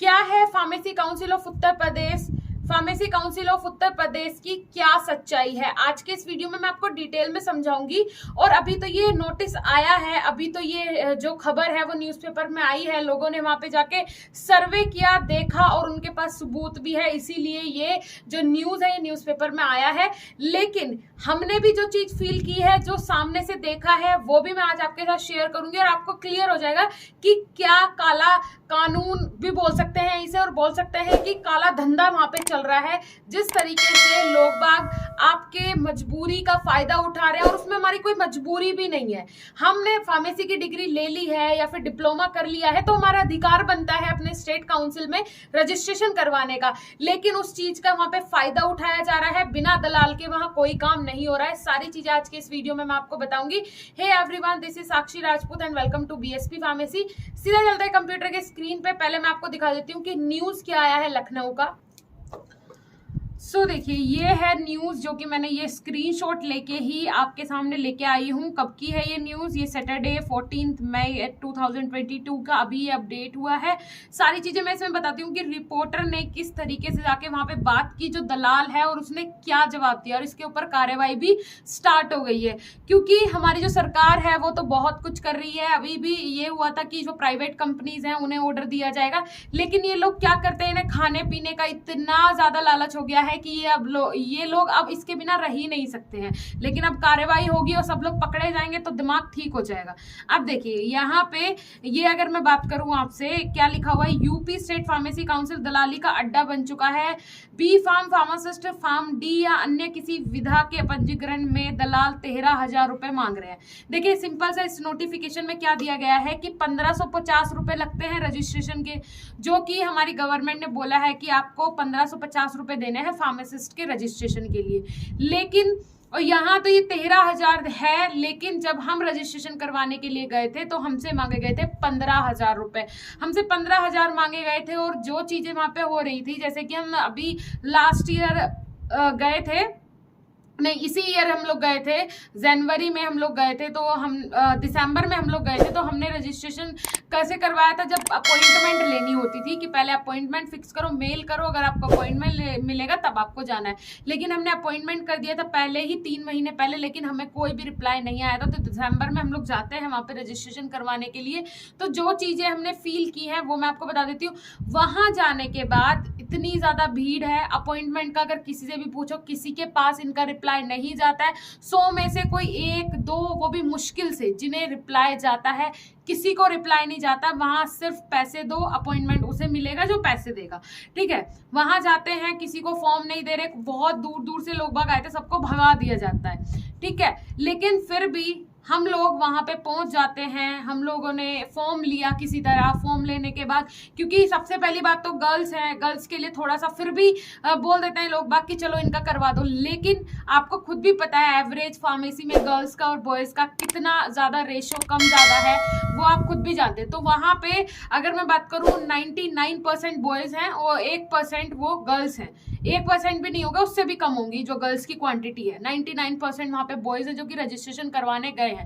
क्या है pharmacy council of Uttar Pradesh, pharmacy council of Uttar Pradesh की क्या सच्चाई है, आज के इस वीडियो में मैं आपको डिटेल में समझाऊंगी। और अभी तो ये नोटिस आया है, अभी तो ये जो खबर है वो न्यूज़पेपर में आई है, लोगों ने वहां पे जाके सर्वे किया, देखा और उनके पास सबूत भी है, इसीलिए ये जो न्यूज है ये न्यूज़पेपर में आया है। लेकिन हमने भी जो चीज फील की है, जो सामने से देखा है, वो भी मैं आज आपके साथ शेयर करूंगी और आपको क्लियर हो जाएगा कि क्या काला कानून भी बोल सकते हैं इसे और बोल सकते हैं कि काला धंधा वहां पे चल रहा है। जिस तरीके से लोग बाग आपके मजबूरी का फायदा उठा रहे हैं और उसमें हमारी कोई मजबूरी भी नहीं है। हमने फार्मेसी की डिग्री ले ली है या फिर डिप्लोमा कर लिया है तो हमारा अधिकार बनता है अपने स्टेट काउंसिल में रजिस्ट्रेशन करवाने का, लेकिन उस चीज का वहां पे फायदा उठाया जा रहा है, बिना दलाल के वहां कोई काम नहीं हो रहा है। सारी चीजें आज के इस वीडियो में मैं आपको बताऊंगी। Hey everyone, this is Sakshi Rajput and welcome to BSP pharmacy. सीधा चलते हैं कंप्यूटर के स्क्रीन पे। पहले मैं आपको दिखा देती हूँ कि न्यूज क्या आया है लखनऊ का। सो देखिए, ये है न्यूज जो कि मैंने ये स्क्रीनशॉट लेके ही आपके सामने लेके आई हूँ। कब की है ये न्यूज? ये सैटरडे 14 मई 2022 का अभी ये अपडेट हुआ है। सारी चीजें मैं इसमें बताती हूँ कि रिपोर्टर ने किस तरीके से जाके वहां पे बात की जो दलाल है और उसने क्या जवाब दिया, और इसके ऊपर कार्रवाई भी स्टार्ट हो गई है। क्योंकि हमारी जो सरकार है वो तो बहुत कुछ कर रही है। अभी भी ये हुआ था कि जो प्राइवेट कंपनीज हैं उन्हें ऑर्डर दिया जाएगा, लेकिन ये लोग क्या करते हैं, इन्हें खाने पीने का इतना ज्यादा लालच हो गया है कि ये लोग अब इसके बिना रह ही नहीं सकते हैं। लेकिन अब कार्रवाई होगी और सब लोग पकड़े जाएंगे तो दिमाग ठीक हो जाएगा। अब देखिए यहाँ पे ये अगर मैं बात करूं आपसे, क्या लिखा हुआ है, यूपी स्टेट फार्मेसी काउंसिल दलाली का अड्डा बन चुका है। B pharm, pharmacist, pharm D या अन्य किसी विधा के पंजीकरण में दलाल 13,000 रुपए मांग रहे हैं। देखिए सिंपल सा इस नोटिफिकेशन में क्या दिया गया है कि 1550 रुपए लगते हैं रजिस्ट्रेशन के, जो कि हमारी गवर्नमेंट ने बोला है कि आपको 1550 रुपए देने हैं फार्मासिस्ट के रजिस्ट्रेशन के लिए। लेकिन और यहाँ तो ये 13,000 है, लेकिन जब हम रजिस्ट्रेशन करवाने के लिए गए थे तो हमसे मांगे गए थे 15,000 रुपए। हमसे 15,000 मांगे गए थे और जो चीजें वहां पे हो रही थी, जैसे कि हम अभी लास्ट ईयर गए थे, नहीं इसी ईयर हम लोग गए थे, जनवरी में हम लोग गए थे, तो हम दिसंबर में हम लोग गए थे। तो हमने रजिस्ट्रेशन कैसे करवाया था, जब अपॉइंटमेंट लेनी होती थी कि पहले अपॉइंटमेंट फिक्स करो, मेल करो, अगर आपको अपॉइंटमेंट मिलेगा तब आपको जाना है। लेकिन हमने अपॉइंटमेंट कर दिया था पहले ही 3 महीने पहले, लेकिन हमें कोई भी रिप्लाई नहीं आया था। तो दिसंबर में हम लोग जाते हैं वहां पे रजिस्ट्रेशन करवाने के लिए। तो जो चीजें हमने फील की है वो मैं आपको बता देती हूँ। वहां जाने के बाद इतनी ज्यादा भीड़ है, अपॉइंटमेंट का अगर किसी से भी पूछो, किसी के पास इनका रिप्लाई नहीं जाता है। 100 में से कोई 1-2, वो भी मुश्किल से जिन्हें रिप्लाई जाता है, किसी को रिप्लाई नहीं जाता। वहां सिर्फ पैसे दो, अपॉइंटमेंट उसे मिलेगा जो पैसे देगा, ठीक है। वहां जाते हैं, किसी को फॉर्म नहीं दे रहे, बहुत दूर दूर से लोग बाग आए थे, सबको भगा दिया जाता है, ठीक है। लेकिन फिर भी हम लोग वहां पे पहुंच जाते हैं। हम लोगों ने फॉर्म लिया किसी तरह। फॉर्म लेने के बाद, क्योंकि सबसे पहली बात तो गर्ल्स है, गर्ल्स के लिए थोड़ा सा फिर भी बोल देते हैं लोग बाकी चलो इनका करवा दो। लेकिन आपको खुद भी पता है एवरेज फार्मेसी में गर्ल्स का और बॉयज का कितना ज्यादा रेशो कम ज्यादा है, वो आप खुद भी जानते हैं। तो वहां पे अगर मैं बात करूं 99% बॉयज हैं और 1% वो गर्ल्स हैं। 1% भी नहीं होगा, उससे भी कम होंगी जो गर्ल्स की क्वांटिटी है। 99% वहां पे बॉयज है जो कि रजिस्ट्रेशन करवाने गए हैं।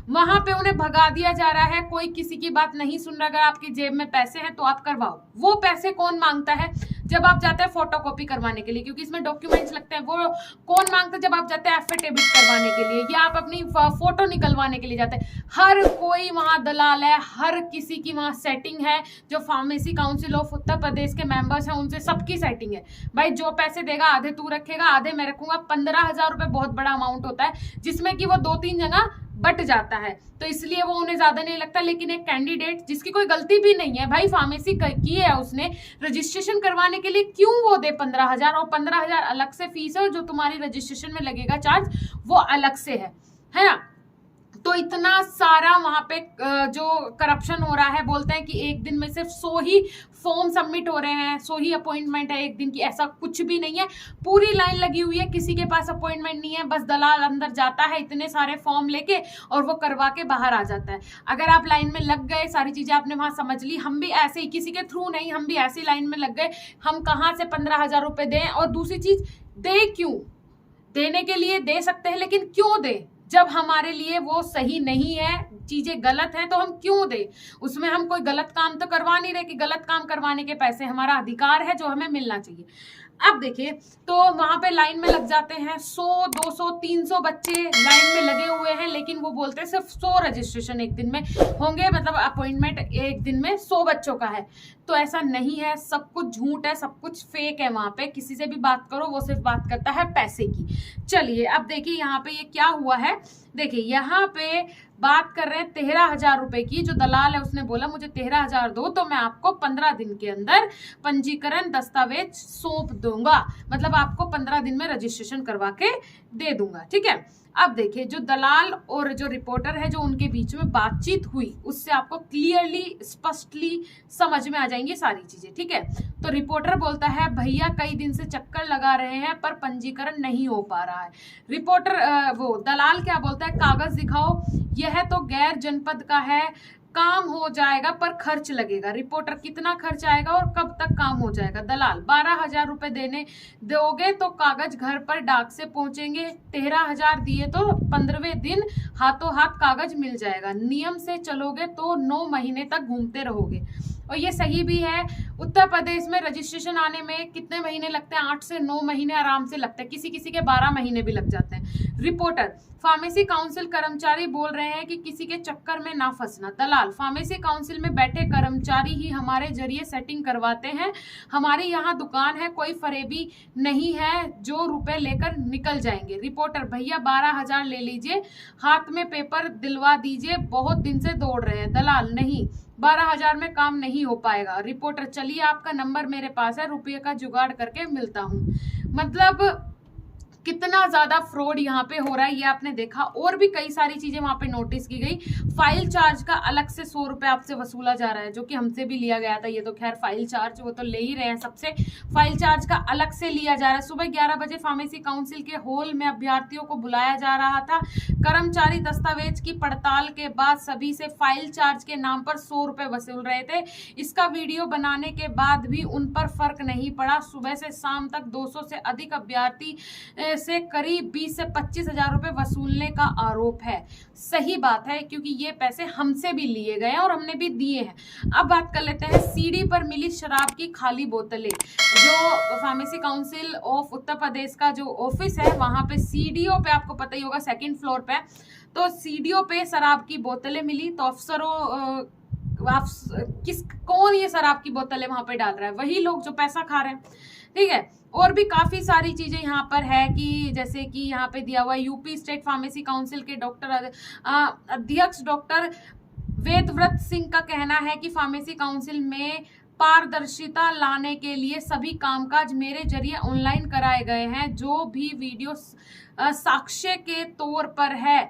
वहां पे उन्हें भगा दिया जा रहा है, कोई किसी की बात नहीं सुन रहा। अगर आपकी जेब में पैसे हैं तो आप करवाओ। वो पैसे कौन मांगता है? जब आप जाते हैं फोटोकॉपी करवाने के लिए, क्योंकि इसमें डॉक्यूमेंट्स लगते हैं, वो कौन मांगता है? जब आप जाते हैं एफिडेविट करवाने के लिए या आप अपनी फोटो निकलवाने के लिए जाते हैं। हर कोई वहां दलाल है, हर किसी की वहां सेटिंग है। जो फार्मेसी काउंसिल ऑफ उत्तर प्रदेश के मेंबर्स हैं उनसे सबकी सेटिंग है। भाई जो पैसे देगा आधे तू रखेगा, आधे मैं रखूंगा। 15,000 रुपए बहुत बड़ा अमाउंट होता है, जिसमें कि वो 2-3 जगह बट जाता है, तो इसलिए वो उन्हें ज्यादा नहीं लगता। लेकिन एक कैंडिडेट जिसकी कोई गलती भी नहीं है, भाई फार्मेसी की है उसने, रजिस्ट्रेशन करवाने के लिए क्यों वो दे 15,000? और 15,000 अलग से फीस है और जो तुम्हारी रजिस्ट्रेशन में लगेगा चार्ज वो अलग से है ना। तो इतना सारा वहां पे जो करप्शन हो रहा है, बोलते हैं कि एक दिन में सिर्फ 100 ही फॉर्म सबमिट हो रहे हैं, 100 ही अपॉइंटमेंट है एक दिन की। ऐसा कुछ भी नहीं है, पूरी लाइन लगी हुई है, किसी के पास अपॉइंटमेंट नहीं है। बस दलाल अंदर जाता है इतने सारे फॉर्म लेके और वो करवा के बाहर आ जाता है। अगर आप लाइन में लग गए, सारी चीजें आपने वहां समझ ली, हम भी ऐसे ही किसी के थ्रू नहीं, हम भी ऐसी लाइन में लग गए, हम कहाँ से 15,000 रुपए दें? और दूसरी चीज, दे क्यों? देने के लिए दे सकते हैं, लेकिन क्यों दे जब हमारे लिए वो सही नहीं है? चीजें गलत हैं तो हम क्यों दें, उसमें हम कोई गलत काम तो करवा नहीं रहे कि गलत काम करवाने के पैसे हमारा अधिकार है जो हमें मिलना चाहिए। अब देखिए तो वहां पे लाइन में लग जाते हैं 100, 200, 300 बच्चे लाइन में लगे हुए हैं, लेकिन वो बोलते हैं सिर्फ 100 रजिस्ट्रेशन एक दिन में होंगे, मतलब अपॉइंटमेंट एक दिन में 100 बच्चों का है। तो ऐसा नहीं है, सब कुछ झूठ है, सब कुछ फेक है। वहां पे किसी से भी बात करो वो सिर्फ बात करता है पैसे की। चलिए अब देखिए यहाँ पे ये क्या हुआ है। देखिए यहाँ पे बात कर रहे हैं 13,000 रुपए की। जो दलाल है उसने बोला मुझे 13,000 दो तो मैं आपको 15 दिन के अंदर पंजीकरण दस्तावेज सौंप दूंगा, मतलब आपको 15 दिन में रजिस्ट्रेशन करवा के दे दूंगा। ठीक है, अब देखिए जो दलाल और जो रिपोर्टर है जो उनके बीच में बातचीत हुई उससे आपको क्लियरली स्पष्टली समझ में आ जाएंगी सारी चीजें। ठीक है, तो रिपोर्टर बोलता है भैया कई दिन से चक्कर लगा रहे हैं पर पंजीकरण नहीं हो पा रहा है। रिपोर्टर वो दलाल क्या बोलता है कागज दिखाओ, यह तो गैर जनपद का है, काम हो जाएगा पर खर्च लगेगा। रिपोर्टर कितना खर्च आएगा और कब तक काम हो जाएगा। दलाल 12,000 रुपए देने दोगे तो कागज घर पर डाक से पहुंचेंगे, 13,000 दिए तो 15वें दिन हाथों हाथ कागज मिल जाएगा, नियम से चलोगे तो 9 महीने तक घूमते रहोगे। और ये सही भी है। उत्तर प्रदेश में रजिस्ट्रेशन आने में कितने महीने लगते हैं, 8 से 9 महीने आराम से लगते हैं, किसी किसी के 12 महीने भी लग जाते हैं। रिपोर्टर फार्मेसी काउंसिल कर्मचारी बोल रहे हैं कि किसी के चक्कर में ना फंसना। दलाल फार्मेसी काउंसिल में बैठे कर्मचारी ही हमारे जरिए सेटिंग करवाते हैं, हमारी यहाँ दुकान है, कोई फरेबी नहीं है जो रुपए लेकर निकल जाएंगे। रिपोर्टर भैया 12,000 ले लीजिए, हाथ में पेपर दिलवा दीजिए, बहुत दिन से दौड़ रहे हैं। दलाल नहीं 12,000 में काम नहीं हो पाएगा। रिपोर्टर चलिए आपका नंबर मेरे पास है, रुपये का जुगाड़ करके मिलता हूँ। मतलब कितना ज्यादा फ्रॉड यहाँ पे हो रहा है ये आपने देखा। और भी कई सारी चीजें वहां पे नोटिस की गई। फाइल चार्ज का अलग से 100 रुपए आपसे वसूला जा रहा है जो कि हमसे भी लिया गया था। ये तो खैर फाइल चार्ज वो तो ले ही रहे हैं सबसे, फाइल चार्ज का अलग से लिया जा रहा है। सुबह 11 बजे फार्मेसी काउंसिल के हॉल में अभ्यर्थियों को बुलाया जा रहा था। कर्मचारी दस्तावेज की पड़ताल के बाद सभी से फाइल चार्ज के नाम पर 100 रुपए वसूल रहे थे। इसका वीडियो बनाने के बाद भी उन पर फर्क नहीं पड़ा। सुबह से शाम तक 200 से अधिक अभ्यर्थी से करीब 20 से 25,000 रुपए वसूलने का आरोप है। सही बात है क्योंकि ये पैसे हमसे भी लिए गए हैं और हमने भी दिए हैं। अब बात कर लेते हैं सीडी पर मिली शराब की खाली बोतलें। जो फार्मेसी काउंसिल ऑफ उत्तर प्रदेश का जो ऑफिस है वहां पे सीडीओ पे आपको पता ही होगा 2nd फ्लोर पे, तो सीडीओ पे शराब की बोतलें मिली। तो अफसरों कौन ये शराब की बोतलें वहां पे डाल रहा है, वही लोग जो पैसा खा रहे हैं। ठीक है, और भी काफी सारी चीजें यहाँ पर है कि जैसे कि यहाँ पे दिया हुआ यूपी स्टेट फार्मेसी काउंसिल के अध्यक्ष डॉक्टर वेदव्रत सिंह का कहना है कि फार्मेसी काउंसिल में पारदर्शिता लाने के लिए सभी कामकाज मेरे जरिए ऑनलाइन कराए गए हैं। जो भी वीडियो साक्ष्य के तौर पर है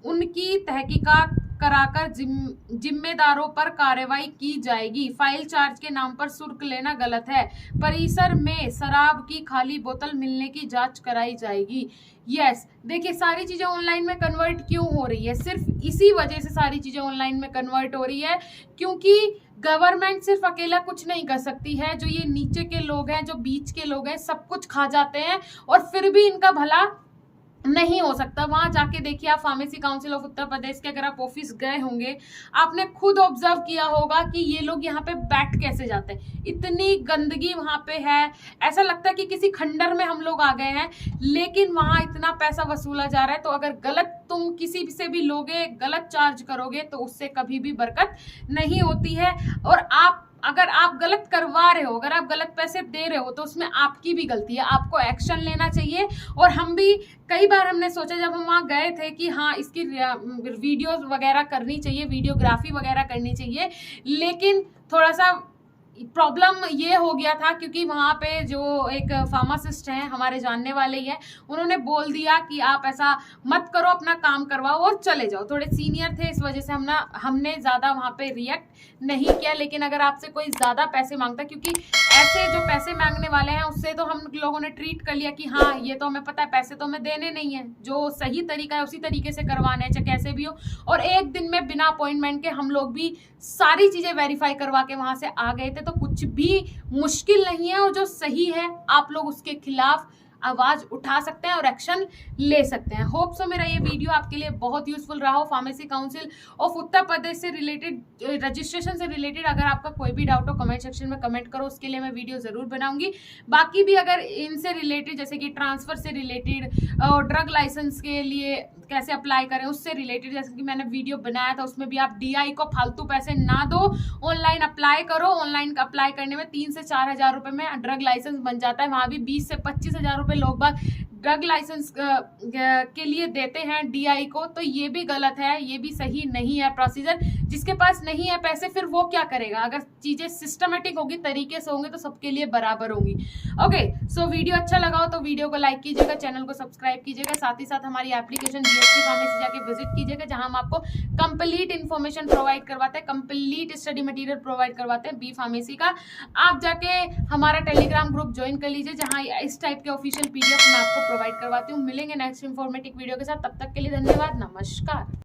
उनकी तहकीकात कराकर जिम्मेदारों पर कार्रवाई की जाएगी। फाइल चार्ज के नाम पर शुल्क लेना गलत है। परिसर में शराब की खाली बोतल मिलने की जांच कराई जाएगी। यस, देखिए सारी चीजें ऑनलाइन में कन्वर्ट क्यों हो रही है, सिर्फ इसी वजह से सारी चीजें ऑनलाइन में कन्वर्ट हो रही है क्योंकि गवर्नमेंट सिर्फ अकेला कुछ नहीं कर सकती है। जो ये नीचे के लोग हैं, जो बीच के लोग हैं, सब कुछ खा जाते हैं और फिर भी इनका भला नहीं हो सकता। वहां जाके देखिए आप फार्मेसी काउंसिल ऑफ उत्तर प्रदेश के अगर आप ऑफिस गए होंगे आपने खुद ऑब्जर्व किया होगा कि ये लोग यहाँ पे बैठ कैसे जाते हैं। इतनी गंदगी वहां पे है, ऐसा लगता है कि किसी खंडर में हम लोग आ गए हैं, लेकिन वहां इतना पैसा वसूला जा रहा है। तो अगर गलत तुम किसी से भी लोगे, गलत चार्ज करोगे तो उससे कभी भी बरकत नहीं होती है। और अगर आप गलत करवा रहे हो, अगर आप गलत पैसे दे रहे हो तो उसमें आपकी भी गलती है, आपको एक्शन लेना चाहिए। और हम भी कई बार हमने सोचा जब हम वहाँ गए थे कि हाँ इसकी वीडियोस वगैरह करनी चाहिए, वीडियोग्राफी वगैरह करनी चाहिए, लेकिन थोड़ा सा प्रॉब्लम ये हो गया था क्योंकि वहाँ पे जो एक फार्मासिस्ट हैं हमारे जानने वाले ही हैं, उन्होंने बोल दिया कि आप ऐसा मत करो, अपना काम करवाओ और चले जाओ। थोड़े सीनियर थे इस वजह से हमने ज़्यादा वहाँ पे रिएक्ट नहीं किया। लेकिन अगर आपसे कोई ज़्यादा पैसे मांगता, क्योंकि ऐसे जो पैसे मांगने वाले हैं उससे तो हम लोगों ने ट्रीट कर लिया कि हाँ ये तो हमें पता है पैसे तो हमें देने नहीं है, जो सही तरीका है उसी तरीके से करवाने हैं चाहे कैसे भी हो। और एक दिन में बिना अपॉइंटमेंट के हम लोग भी सारी चीज़ें वेरीफाई करवा के वहाँ से आ गए थे। तो कुछ भी मुश्किल नहीं है और जो सही है आप लोग उसके खिलाफ आवाज उठा सकते हैं और एक्शन ले सकते हैं। होप सो मेरा ये वीडियो आपके लिए बहुत यूजफुल रहा हो। फार्मेसी काउंसिल ऑफ उत्तर प्रदेश से रिलेटेड, रजिस्ट्रेशन से रिलेटेड अगर आपका कोई भी डाउट हो कमेंट सेक्शन में कमेंट करो, उसके लिए मैं वीडियो जरूर बनाऊंगी। बाकी भी अगर इनसे रिलेटेड जैसे कि ट्रांसफर से रिलेटेड, ड्रग लाइसेंस के लिए कैसे अप्लाई करें उससे रिलेटेड जैसे कि मैंने वीडियो बनाया था, उसमें भी आप डीआई को फालतू पैसे ना दो, ऑनलाइन अप्लाई करो। ऑनलाइन अप्लाई करने में 3 से 4 हजार रुपए में ड्रग लाइसेंस बन जाता है। वहां भी 20 से 25 हजार रुपए लोग बाग ड्रग लाइसेंस के लिए देते हैं डीआई को, तो ये भी गलत है, ये भी सही नहीं है प्रोसीजर। जिसके पास नहीं है पैसे फिर वो क्या करेगा? अगर चीजें सिस्टमेटिक होगी, तरीके से होंगे तो सबके लिए बराबर होंगी। ओके, सो वीडियो अच्छा लगा हो तो वीडियो को लाइक कीजिएगा, चैनल को सब्सक्राइब कीजिएगा, साथ ही साथ हमारी एप्लीकेशन बीएससी फार्मेसी जाके विजिट कीजिएगा, जहां हम आपको कंप्लीट इन्फॉर्मेशन प्रोवाइड करवाते हैं, कंप्लीट स्टडी मटेरियल प्रोवाइड करवाते हैं बी फार्मेसी का। आप जाके हमारा टेलीग्राम ग्रुप ज्वाइन कर लीजिए, जहां इस टाइप के ऑफिशियल पीडीएफ मैं आपको प्रोवाइड करवाती हूँ। मिलेंगे नेक्स्ट इन्फॉर्मेटिव वीडियो के साथ, तब तक के लिए धन्यवाद, नमस्कार।